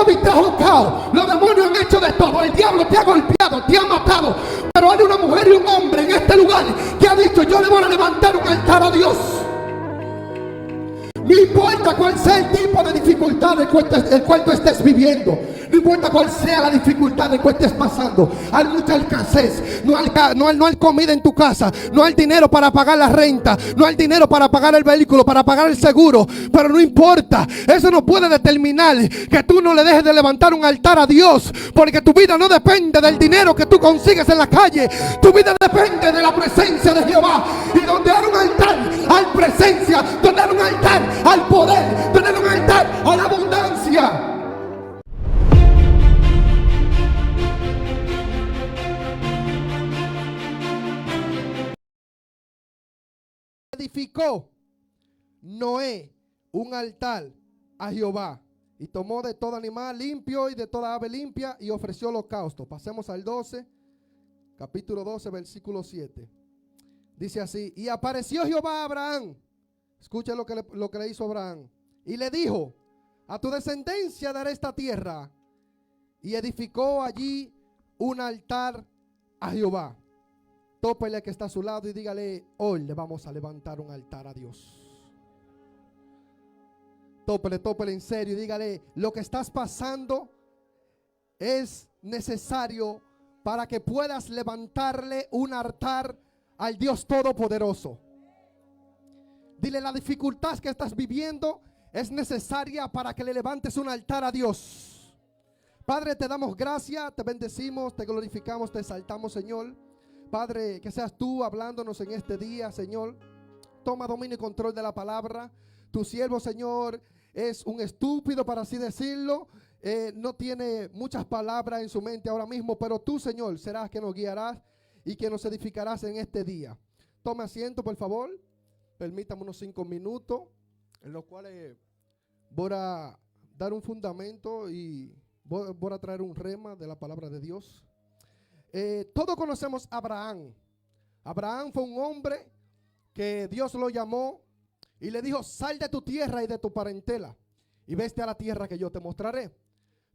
COVID te ha juzgado, los demonios han hecho de todo, el diablo te ha golpeado, te ha matado, pero hay una mujer y un hombre en este lugar que ha dicho: yo le voy a levantar un altar a Dios. No importa cuál sea el tipo de dificultad el cual tú estés viviendo, no importa cuál sea la dificultad en cual estés pasando. Hay mucha escasez, no hay comida en tu casa, no hay dinero para pagar la renta, no hay dinero para pagar el vehículo, para pagar el seguro, pero no importa, eso no puede determinar que tú no le dejes de levantar un altar a Dios, porque tu vida no depende del dinero que tú consigues en la calle, tu vida depende de la presencia de Jehová. Y donde hay un altar, hay presencia, donde hay un altar, al poder, tener un altar a la abundancia. Edificó Noé un altar a Jehová y tomó de todo animal limpio y de toda ave limpia y ofreció holocausto. Pasemos al 12, capítulo 12, versículo 7. Dice así: y apareció Jehová a Abraham. Escucha lo que le hizo Abraham. Y le dijo: a tu descendencia daré esta tierra. Y edificó allí un altar a Jehová. Tópele que está a su lado y dígale: hoy le vamos a levantar un altar a Dios. Tópele en serio y dígale: lo que estás pasando es necesario para que puedas levantarle un altar al Dios Todopoderoso. Dile: la dificultad que estás viviendo es necesaria para que le levantes un altar a Dios. Padre, te damos gracias, te bendecimos, te glorificamos, te exaltamos, Señor. Padre, que seas tú hablándonos en este día, Señor. Toma dominio y control de la palabra. Tu siervo, Señor, es un estúpido, para así decirlo. No tiene muchas palabras en su mente ahora mismo, pero tú, Señor, serás que nos guiarás y que nos edificarás en este día. Tome asiento, por favor. Permítame unos 5 minutos en los cuales voy a dar un fundamento y voy a traer un rema de la palabra de Dios. Todos conocemos a Abraham. Abraham fue un hombre que Dios lo llamó y le dijo: sal de tu tierra y de tu parentela y vete a la tierra que yo te mostraré.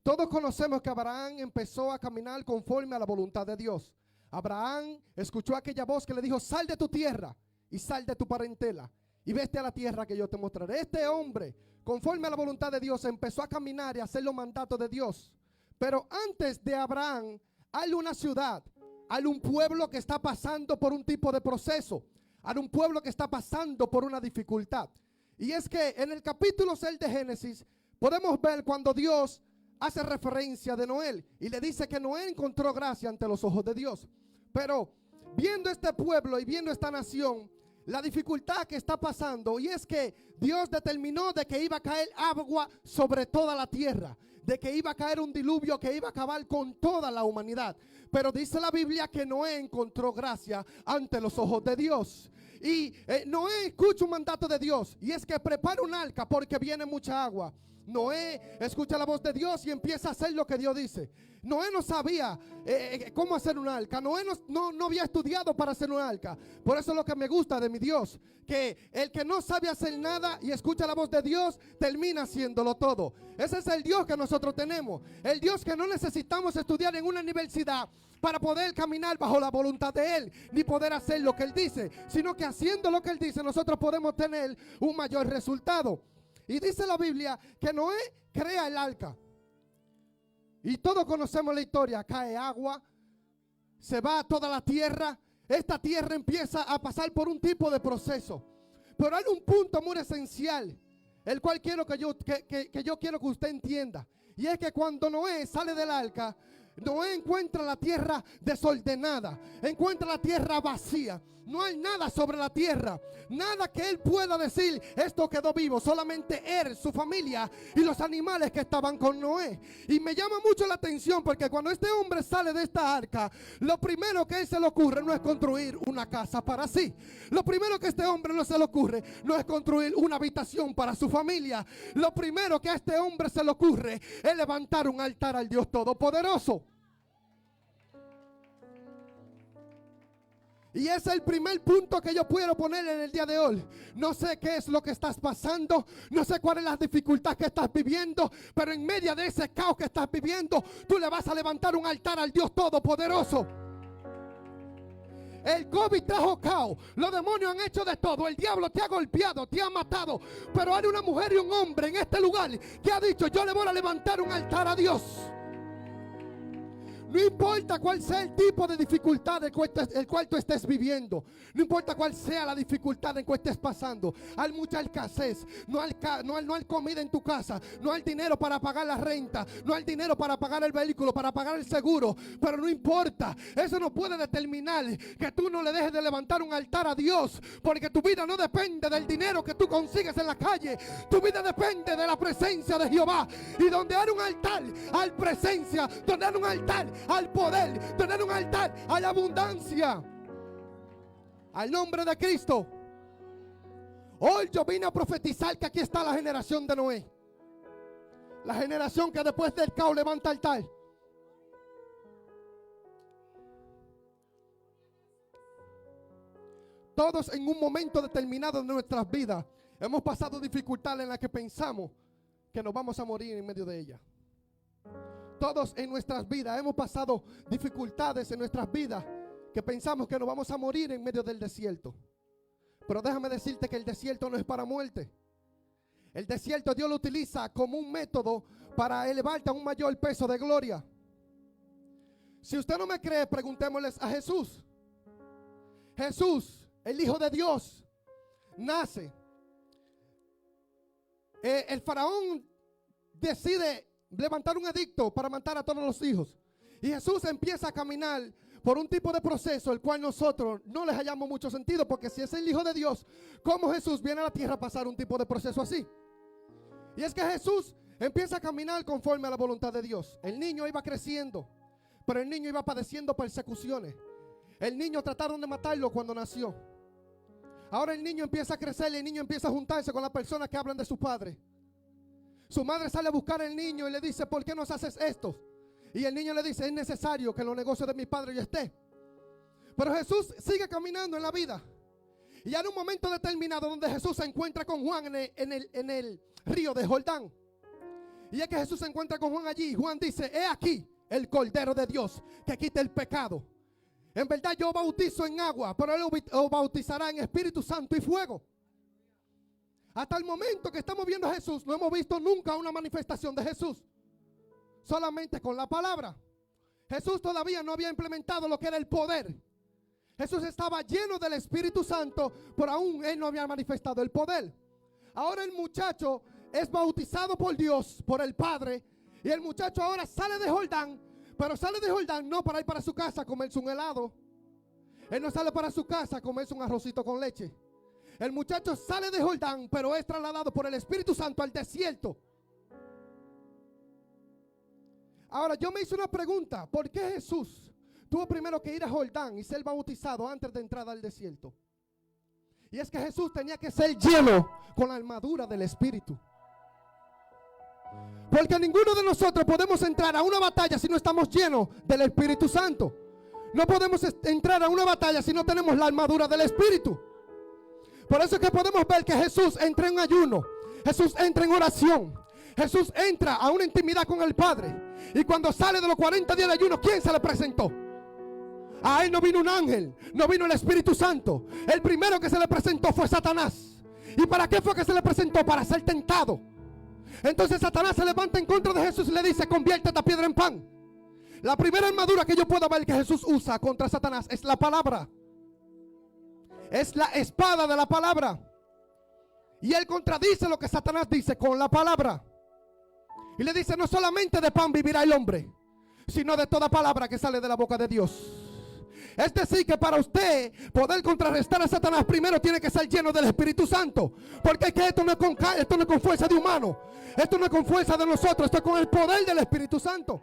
Todos conocemos que Abraham empezó a caminar conforme a la voluntad de Dios. Abraham escuchó aquella voz que le dijo: sal de tu tierra y sal de tu parentela y vete a la tierra que yo te mostraré. Este hombre, conforme a la voluntad de Dios, empezó a caminar y a hacer los mandatos de Dios. Pero antes de Abraham hay una ciudad, hay un pueblo que está pasando por un tipo de proceso, hay un pueblo que está pasando por una dificultad. Y es que en el capítulo 6 de Génesis podemos ver cuando Dios hace referencia de Noé y le dice que Noé encontró gracia ante los ojos de Dios. Pero viendo este pueblo y viendo esta nación, la dificultad que está pasando, y es que Dios determinó de que iba a caer agua sobre toda la tierra, de que iba a caer un diluvio que iba a acabar con toda la humanidad. Pero dice la Biblia que Noé encontró gracia ante los ojos de Dios. Y Noé escucha un mandato de Dios, y es que prepara un arca porque viene mucha agua. Noé escucha la voz de Dios y empieza a hacer lo que Dios dice. Noé no sabía cómo hacer un arca. Noé no había estudiado para hacer un arca. Por eso es lo que me gusta de mi Dios, que el que no sabe hacer nada y escucha la voz de Dios termina haciéndolo todo. Ese es el Dios que nosotros tenemos. El Dios que no necesitamos estudiar en una universidad para poder caminar bajo la voluntad de Él, ni poder hacer lo que Él dice, sino que haciendo lo que Él dice nosotros podemos tener un mayor resultado. Y dice la Biblia que Noé crea el arca. Y todos conocemos la historia. Cae agua, se va a toda la tierra. Esta tierra empieza a pasar por un tipo de proceso. Pero hay un punto muy esencial, el cual quiero que yo quiero que usted entienda. Y es que cuando Noé sale del arca, Noé encuentra la tierra desordenada, encuentra la tierra vacía. No hay nada sobre la tierra, nada que él pueda decir: esto quedó vivo. Solamente él, su familia y los animales que estaban con Noé. Y me llama mucho la atención porque cuando este hombre sale de esta arca, lo primero que a él se le ocurre no es construir una casa para sí. Lo primero que a este hombre no se le ocurre no es construir una habitación para su familia. Lo primero que a este hombre se le ocurre es levantar un altar al Dios Todopoderoso. Y ese es el primer punto que yo puedo poner en el día de hoy. No sé qué es lo que estás pasando, no sé cuál es la dificultad que estás viviendo, pero en medio de ese caos que estás viviendo, tú le vas a levantar un altar al Dios Todopoderoso. El COVID trajo caos, los demonios han hecho de todo, el diablo te ha golpeado, te ha matado, pero hay una mujer y un hombre en este lugar que ha dicho: yo le voy a levantar un altar a Dios. No importa cuál sea el tipo de dificultad el cual tú estés viviendo. No importa cuál sea la dificultad en que estés pasando. Hay mucha escasez. No hay comida en tu casa. No hay dinero para pagar la renta. No hay dinero para pagar el vehículo, para pagar el seguro. Pero no importa. Eso no puede determinar que tú no le dejes de levantar un altar a Dios. Porque tu vida no depende del dinero que tú consigues en la calle. Tu vida depende de la presencia de Jehová. Y donde hay un altar, hay presencia. Donde hay un altar, al poder, tener un altar a la abundancia. Al nombre de Cristo. Hoy yo vine a profetizar que aquí está la generación de Noé. La generación que después del caos levanta altar. Todos en un momento determinado de nuestras vidas hemos pasado dificultades en las que pensamos que nos vamos a morir en medio de ellas. Todos en nuestras vidas hemos pasado dificultades en nuestras vidas que pensamos que nos vamos a morir en medio del desierto. Pero déjame decirte que el desierto no es para muerte. El desierto Dios lo utiliza como un método para elevarte a un mayor peso de gloria. Si usted no me cree, preguntémosles a Jesús. Jesús, el Hijo de Dios, nace. El faraón decide levantar un edicto para matar a todos los hijos. Y Jesús empieza a caminar por un tipo de proceso el cual nosotros no les hallamos mucho sentido, porque si es el Hijo de Dios, ¿cómo Jesús viene a la tierra a pasar un tipo de proceso así? Y es que Jesús empieza a caminar conforme a la voluntad de Dios. El niño iba creciendo, pero el niño iba padeciendo persecuciones. El niño trataron de matarlo cuando nació. Ahora el niño empieza a crecer y el niño empieza a juntarse con las personas que hablan de su padre. Su madre sale a buscar al niño y le dice: ¿por qué nos haces esto? Y el niño le dice: es necesario que en los negocios de mi padre yo esté. Pero Jesús sigue caminando en la vida. Y hay un momento determinado donde Jesús se encuentra con Juan en el río de Jordán. Y es que Jesús se encuentra con Juan allí. Juan dice: he aquí el Cordero de Dios que quita el pecado. En verdad yo bautizo en agua, pero él os bautizará en Espíritu Santo y fuego. Hasta el momento que estamos viendo a Jesús, no hemos visto nunca una manifestación de Jesús. Solamente con la palabra. Jesús todavía no había implementado lo que era el poder. Jesús estaba lleno del Espíritu Santo, pero aún él no había manifestado el poder. Ahora el muchacho es bautizado por Dios, por el Padre. Y el muchacho ahora sale de Jordán, pero sale de Jordán no para ir para su casa a comerse un helado. Él no sale para su casa a comerse un arrocito con leche. El muchacho sale de Jordán, pero es trasladado por el Espíritu Santo al desierto. Ahora yo me hice una pregunta: ¿por qué Jesús tuvo primero que ir a Jordán y ser bautizado antes de entrar al desierto? Y es que Jesús tenía que ser lleno con la armadura del Espíritu. Porque ninguno de nosotros podemos entrar a una batalla si no estamos llenos del Espíritu Santo. No podemos entrar a una batalla si no tenemos la armadura del Espíritu. Por eso es que podemos ver que Jesús entra en ayuno, Jesús entra en oración, Jesús entra a una intimidad con el Padre. Y cuando sale de los 40 días de ayuno, ¿quién se le presentó? A él no vino un ángel, no vino el Espíritu Santo. El primero que se le presentó fue Satanás. ¿Y para qué fue que se le presentó? Para ser tentado. Entonces Satanás se levanta en contra de Jesús y le dice: convierte esta piedra en pan. La primera armadura que yo puedo ver que Jesús usa contra Satanás es la palabra. Es la espada de la palabra. Y él contradice lo que Satanás dice con la palabra. Y le dice: no solamente de pan vivirá el hombre, sino de toda palabra que sale de la boca de Dios. Es decir, que para usted poder contrarrestar a Satanás, primero tiene que ser lleno del Espíritu Santo. Porque es que esto no es con fuerza de humano. Esto no es con fuerza de nosotros. Esto es con el poder del Espíritu Santo.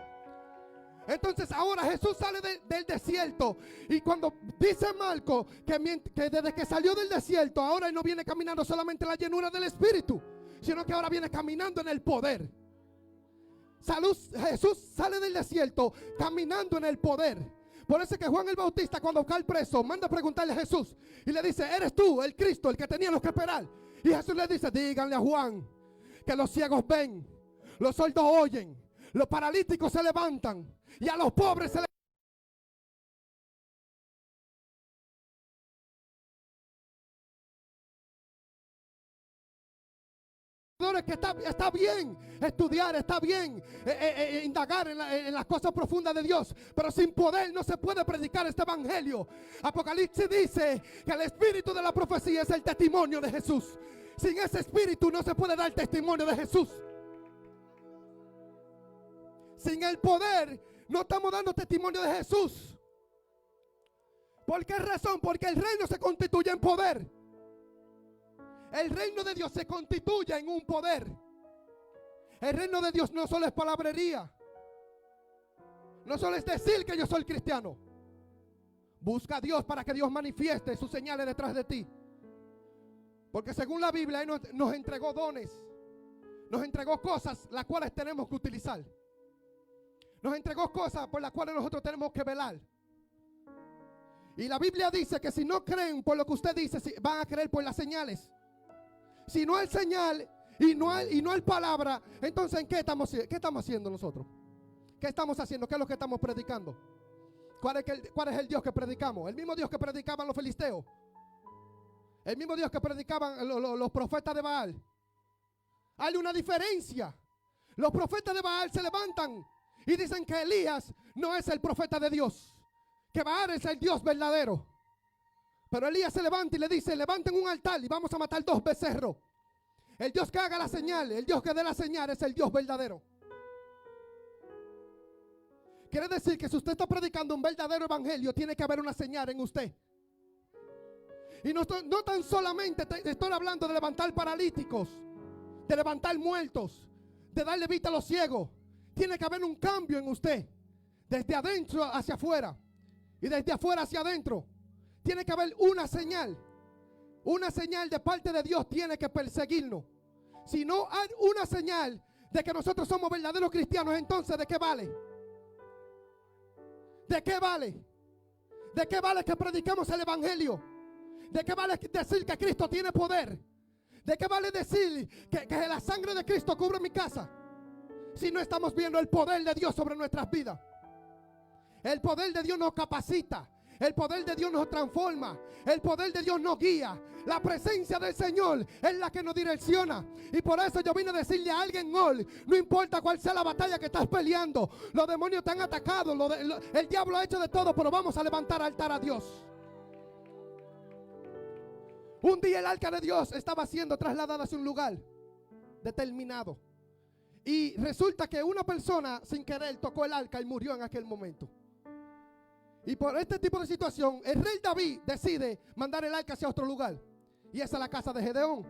Entonces ahora Jesús sale del desierto. Y cuando dice Marco que desde que salió del desierto, ahora él no viene caminando solamente en la llenura del Espíritu, sino que ahora viene caminando en el poder. Jesús sale del desierto caminando en el poder. Por eso es que Juan el Bautista, cuando cae preso, manda a preguntarle a Jesús y le dice: ¿eres tú el Cristo, el que teníamos que esperar? Y Jesús le dice: díganle a Juan que los ciegos ven, los sordos oyen, los paralíticos se levantan y a los pobres se que está bien estudiar, está bien indagar en las cosas profundas de Dios, pero sin poder no se puede predicar este evangelio. Apocalipsis dice que el espíritu de la profecía es el testimonio de Jesús. Sin ese espíritu no se puede dar testimonio de Jesús. Sin el poder no estamos dando testimonio de Jesús. ¿Por qué razón? Porque el reino se constituye en poder. El reino de Dios se constituye en un poder. El reino de Dios no solo es palabrería. No solo es decir que yo soy cristiano. Busca a Dios para que Dios manifieste sus señales detrás de ti. Porque según la Biblia, Él nos entregó dones. Nos entregó cosas las cuales tenemos que utilizar. Nos entregó cosas por las cuales nosotros tenemos que velar. Y la Biblia dice que si no creen por lo que usted dice, van a creer por las señales. Si no hay señal y no hay palabra, entonces ¿qué estamos haciendo nosotros? ¿Qué estamos haciendo? ¿Qué es lo que estamos predicando? ¿Cuál es el Dios que predicamos? El mismo Dios que predicaban los filisteos. El mismo Dios que predicaban los profetas de Baal. Hay una diferencia. Los profetas de Baal se levantan y dicen que Elías no es el profeta de Dios, que Baal es el Dios verdadero. Pero Elías se levanta y le dice: levanten un altar y vamos a matar 2 becerros. El Dios que haga la señal, el Dios que dé la señal es el Dios verdadero. Quiere decir que si usted está predicando un verdadero evangelio, tiene que haber una señal en usted. Y no tan solamente estoy hablando de levantar paralíticos, de levantar muertos, de darle vista a los ciegos. Tiene que haber un cambio en usted, desde adentro hacia afuera y desde afuera hacia adentro. Tiene que haber una señal de parte de Dios tiene que perseguirnos. Si no hay una señal de que nosotros somos verdaderos cristianos, entonces ¿de qué vale? ¿De qué vale? ¿De qué vale que predicamos el evangelio? ¿De qué vale decir que Cristo tiene poder? ¿De qué vale decir que la sangre de Cristo cubre mi casa? Si no estamos viendo el poder de Dios sobre nuestras vidas. El poder de Dios nos capacita. El poder de Dios nos transforma. El poder de Dios nos guía. La presencia del Señor es la que nos direcciona. Y por eso yo vine a decirle a alguien hoy: no importa cuál sea la batalla que estás peleando, los demonios te han atacado, el diablo ha hecho de todo, pero vamos a levantar altar a Dios. Un día el arca de Dios estaba siendo trasladada hacia un lugar determinado. Y resulta que una persona sin querer tocó el arca y murió en aquel momento. Y por este tipo de situación, el rey David decide mandar el arca hacia otro lugar. Y esa es la casa de Gedeón.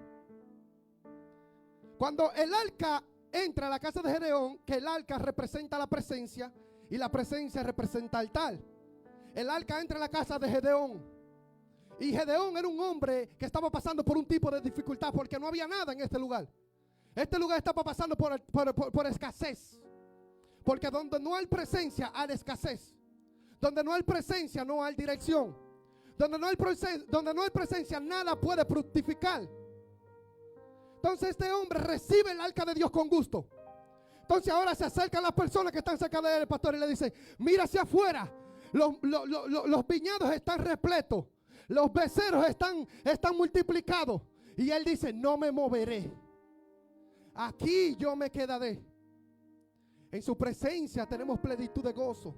Cuando el arca entra a la casa de Gedeón, que el arca representa la presencia y la presencia representa altar. El arca entra a la casa de Gedeón. Y Gedeón era un hombre que estaba pasando por un tipo de dificultad porque no había nada en este lugar. Este lugar estaba pasando por escasez. Porque donde no hay presencia, hay escasez. Donde no hay presencia, no hay dirección. Donde no hay presencia, nada puede fructificar. Entonces este hombre recibe el arca de Dios con gusto. Entonces ahora se acercan las personas que están cerca de él, pastor, y le dicen: mira hacia afuera, los viñedos están repletos, los becerros están multiplicados. Y él dice: no me moveré, aquí yo me quedaré. En su presencia tenemos plenitud de gozo.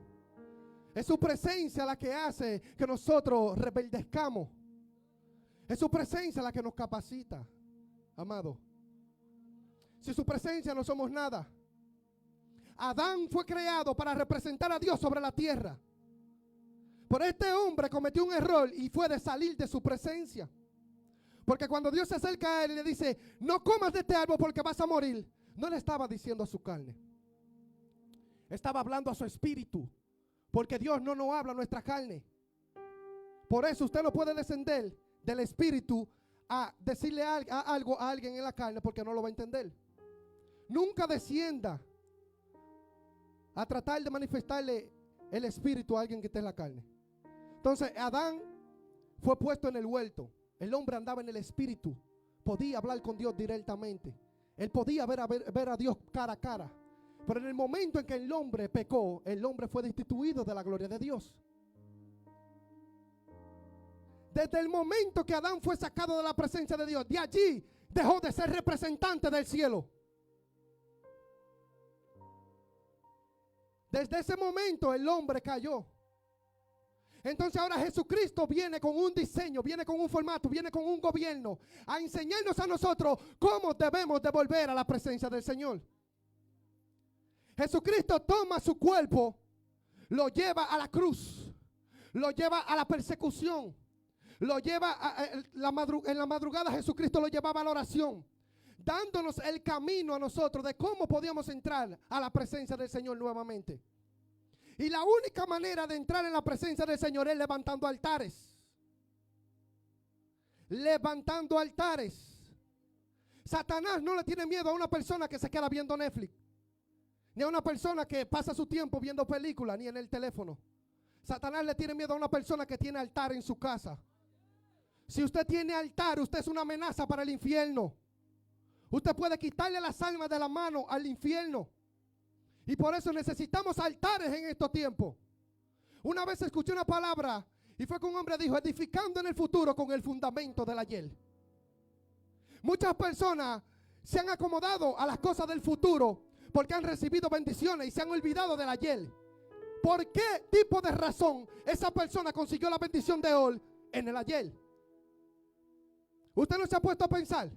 Es su presencia la que hace que nosotros rebeldezcamos. Es su presencia la que nos capacita, amado. Si su presencia no somos nada. Adán fue creado para representar a Dios sobre la tierra. Pero este hombre cometió un error y fue de salir de su presencia. Porque cuando Dios se acerca a él y le dice: no comas de este árbol porque vas a morir, no le estaba diciendo a su carne. Estaba hablando a su espíritu. Porque Dios no nos habla a nuestra carne. Por eso usted no puede descender del espíritu a decirle algo a alguien en la carne, porque no lo va a entender. Nunca descienda a tratar de manifestarle el espíritu a alguien que está en la carne. Entonces Adán fue puesto en el huerto. El hombre andaba en el espíritu. Podía hablar con Dios directamente. Él podía ver a Dios cara a cara. Pero en el momento en que el hombre pecó, el hombre fue destituido de la gloria de Dios. Desde el momento que Adán fue sacado de la presencia de Dios, de allí dejó de ser representante del cielo. Desde ese momento el hombre cayó. Entonces ahora Jesucristo viene con un diseño, viene con un formato, viene con un gobierno a enseñarnos a nosotros cómo debemos de volver a la presencia del Señor. Jesucristo toma su cuerpo, lo lleva a la cruz, lo lleva a la persecución, lo lleva en la madrugada. Jesucristo lo llevaba a la oración, dándonos el camino a nosotros de cómo podíamos entrar a la presencia del Señor nuevamente. Y la única manera de entrar en la presencia del Señor es levantando altares. Levantando altares. Satanás no le tiene miedo a una persona que se queda viendo Netflix, ni a una persona que pasa su tiempo viendo películas, ni en el teléfono. Satanás le tiene miedo a una persona que tiene altar en su casa. Si usted tiene altar, usted es una amenaza para el infierno. Usted puede quitarle las almas de la mano al infierno. Y por eso necesitamos altares en estos tiempos. Una vez escuché una palabra y fue que un hombre dijo: edificando en el futuro con el fundamento del ayer. Muchas personas se han acomodado a las cosas del futuro porque han recibido bendiciones y se han olvidado del ayer. ¿Por qué tipo de razón esa persona consiguió la bendición de hoy en el ayer? ¿Usted no se ha puesto a pensar?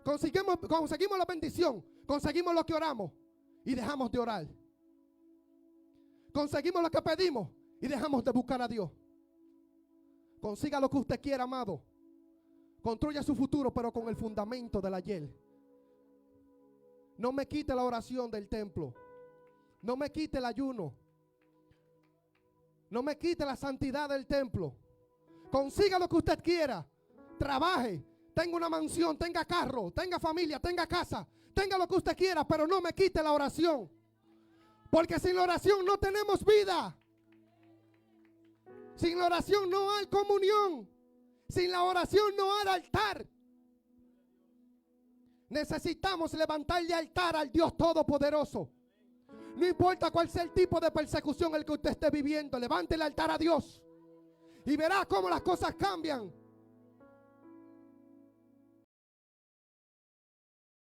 Conseguimos la bendición, conseguimos lo que oramos y dejamos de orar. Conseguimos lo que pedimos y dejamos de buscar a Dios. Consiga lo que usted quiera, amado. Construya su futuro, pero con el fundamento del ayer. No me quite la oración del templo. No me quite el ayuno. No me quite la santidad del templo. Consiga lo que usted quiera. Trabaje. Tenga una mansión, tenga carro, tenga familia, tenga casa. Tenga lo que usted quiera, pero no me quite la oración. Porque sin la oración no tenemos vida. Sin la oración no hay comunión. Sin la oración no hay altar. Necesitamos levantarle altar al Dios Todopoderoso. No importa cuál sea el tipo de persecución el que usted esté viviendo, levante el altar a Dios y verá cómo las cosas cambian.